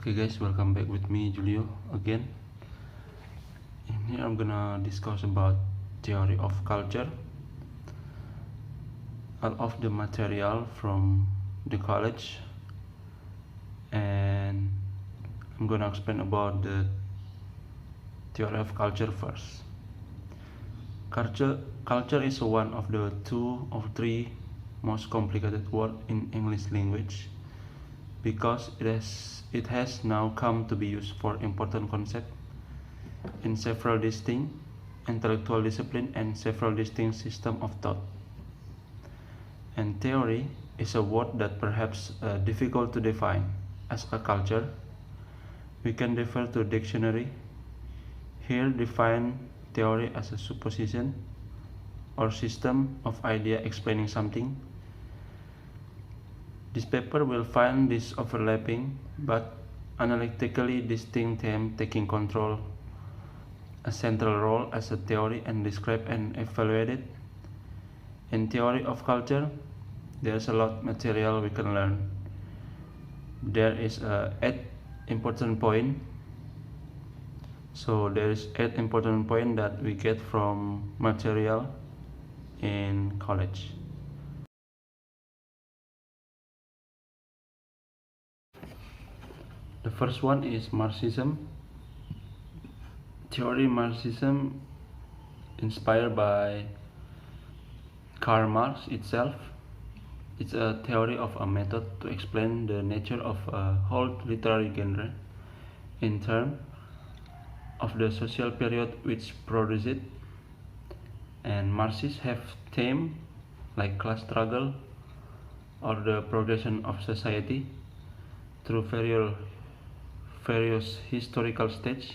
Okay guys, welcome back with me Julio again. In here I'm gonna discuss about theory of culture. All of the material from the college, and I'm gonna explain about the theory of culture first. Culture is one of the two or three most complicated words in English language because it has now come to be used for important concepts in several distinct intellectual disciplines and several distinct systems of thought. And theory is a word that perhaps difficult to define. As a culture, we can refer to dictionary. Here define theory as a supposition or system of idea explaining something. This paper will find this overlapping but analytically distinct theme taking control a central role as a theory and describe and evaluate it. In theory of culture, there's a lot material we can learn. There is 8 important point. So there is 8 important point that we get from material in college. The first one is Marxism. Theory Marxism inspired by Karl Marx itself. It's a theory of a method to explain the nature of a whole literary genre in terms of the social period which produced it. And Marxists have themes like class struggle or the progression of society through various historical stages,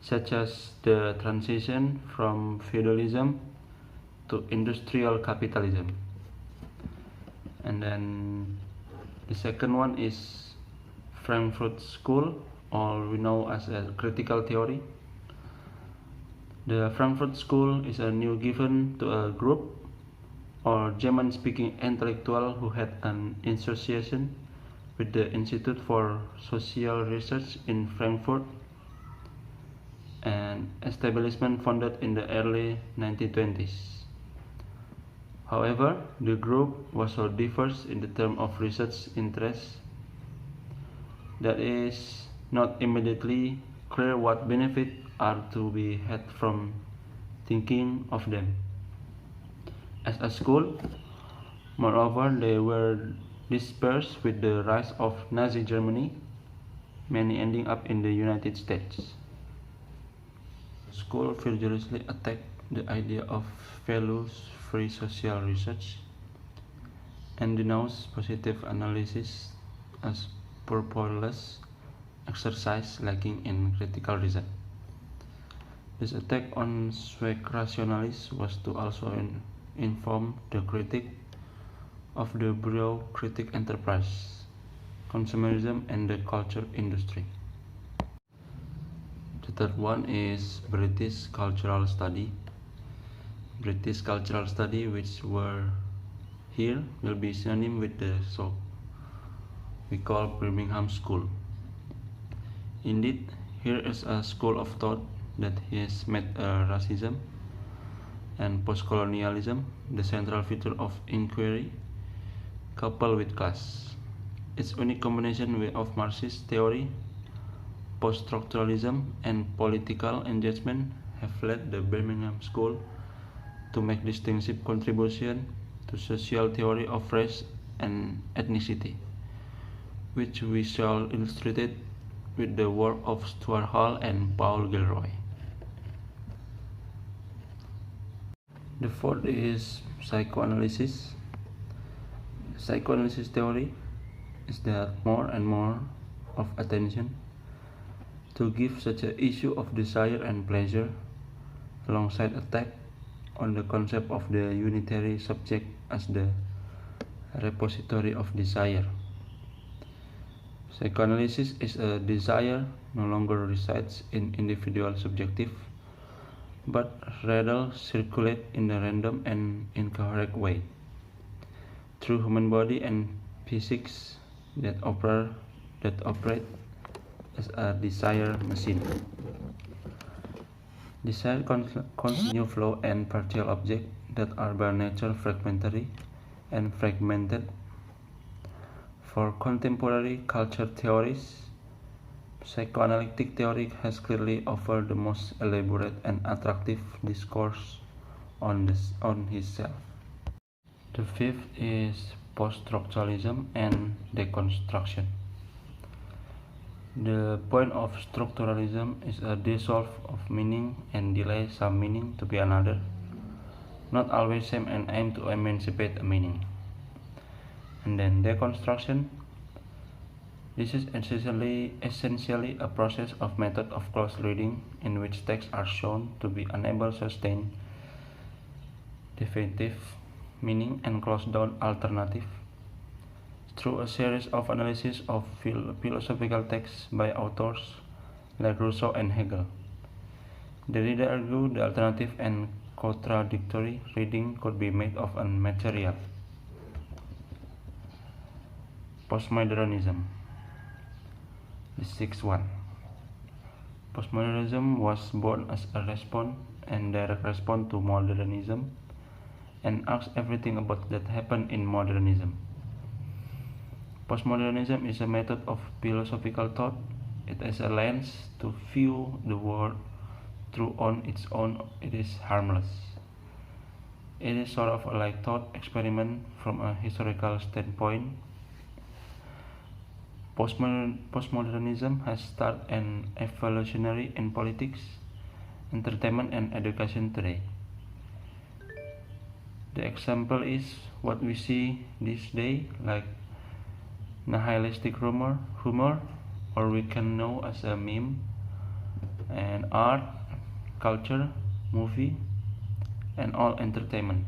such as the transition from feudalism to industrial capitalism. And then the second one is Frankfurt School, or we know as a critical theory. The Frankfurt School is a new given to a group or German-speaking intellectual who had an association with the Institute for Social Research in Frankfurt, an establishment founded in the early 1920s. However, the group was so diverse in the term of research interests that it is not immediately clear what benefits are to be had from thinking of them as a school. Moreover, they were dispersed with the rise of Nazi Germany, many ending up in the United States. The school vigorously attacked the idea of values-free social research and denounced positive analysis as purposeless exercise lacking in critical reason. This attack on swag rationalists was to also inform the critique of the bureaucratic enterprise, consumerism, and the culture industry. The third one is British cultural study. British cultural study, which were here, will be synonym with the so we call Birmingham School. Indeed, here is a school of thought that has made racism and post-colonialism the central feature of inquiry, coupled with class. Its unique combination of Marxist theory, post-structuralism, and political engagement have led the Birmingham School to make distinctive contribution to social theory of race and ethnicity, which we shall illustrate with the work of Stuart Hall and Paul Gilroy. The fourth is psychoanalysis. Psychoanalysis theory is that more and more of attention to give such an issue of desire and pleasure alongside attack on the concept of the unitary subject as the repository of desire. Psychoanalysis is a desire no longer resides in individual subjective, but rather circulate in a random and incoherent way through human body and physics that operate as a desire machine. Desire continue flow and partial objects that are by nature fragmentary and fragmented. For contemporary culture theories, psychoanalytic theory has clearly offered the most elaborate and attractive discourse on his self. The fifth is post-structuralism and deconstruction. The point of structuralism is a dissolve of meaning and delay some meaning to be another, not always same and aim to emancipate a meaning. And then deconstruction. This is essentially a process of method of close reading in which texts are shown to be unable to sustain definitive meaning and close down alternative through a series of analysis of philosophical texts by authors like Rousseau and Hegel. The reader argued the alternative and contradictory reading could be made of a material. Postmodernism. The sixth one. Postmodernism was born as a response and direct response to modernism and asks everything about that happened in modernism. Postmodernism is a method of philosophical thought. It is a lens to view the world through on its own. It is harmless. It is sort of a like thought experiment from a historical standpoint. Postmodernism has started an evolutionary in politics, entertainment, and education today. The example is what we see this day, like nihilistic humor, or we can know as a meme, and art, culture, movie, and all entertainment.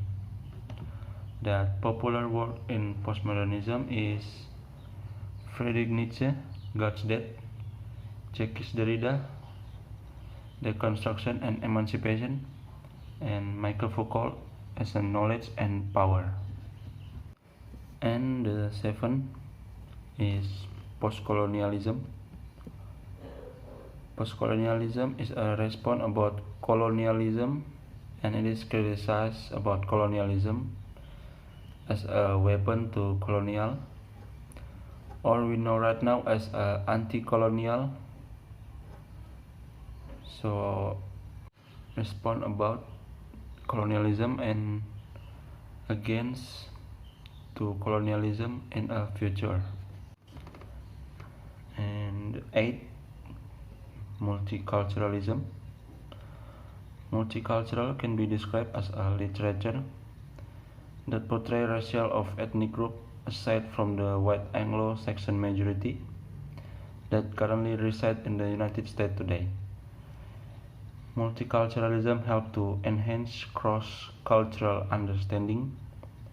That popular work in postmodernism is Friedrich Nietzsche, God's Death, Jacques Derrida, Deconstruction and Emancipation, and Michael Foucault as a Knowledge and Power. And the seventh is postcolonialism. Postcolonialism is a response about colonialism, and it is criticized about colonialism as a weapon to colonial, or we know right now as anti-colonial. So respond about colonialism and against to colonialism in a future. And 8, multiculturalism. Multicultural can be described as a literature that portrays racial or ethnic group aside from the white Anglo-Saxon majority that currently reside in the United States today. Multiculturalism helps to enhance cross-cultural understanding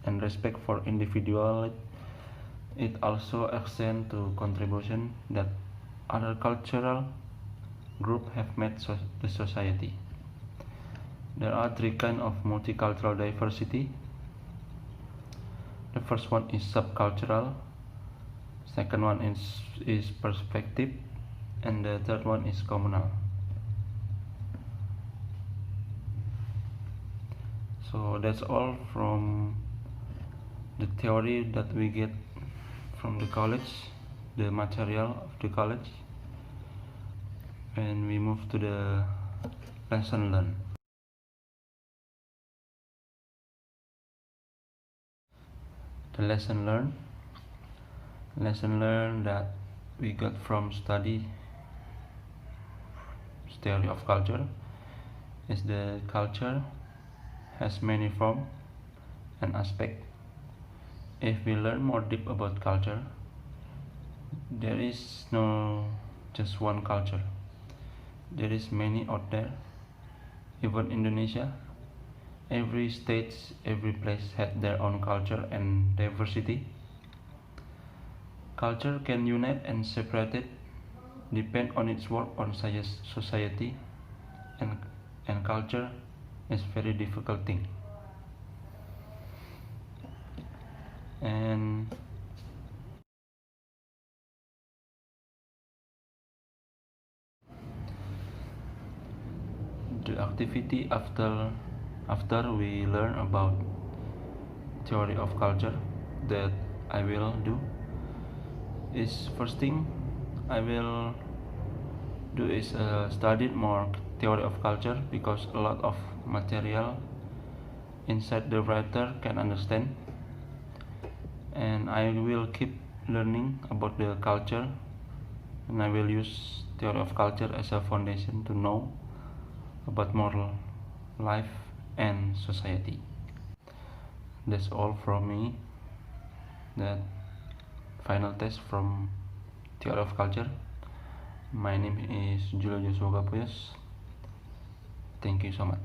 and respect for individuality. It also extends to contribution that other cultural groups have made to the society. There are 3 kinds of multicultural diversity. The first one is subcultural, second one is perspective, and the third one is communal. So that's all from the theory that we get from the college, the material of the college, and we move to the lesson learned. The lesson learned that we got from study theory of culture is the culture has many forms and aspects. If we learn more deep about culture, there is no just one culture. There is many out there. Even Indonesia, every state, every place had their own culture and diversity. Culture can unite and separate it, depend on its work on society, and culture is very difficult thing. And the activity after we learn about theory of culture that I will do is, first thing I will do is study more theory of culture, because a lot of material inside the writer can understand, and I will keep learning about the culture, and I will use theory of culture as a foundation to know about moral life and society. That's all from me. That final test from theory of culture. My name is Julio Yosua Kapoyos. Thank you so much.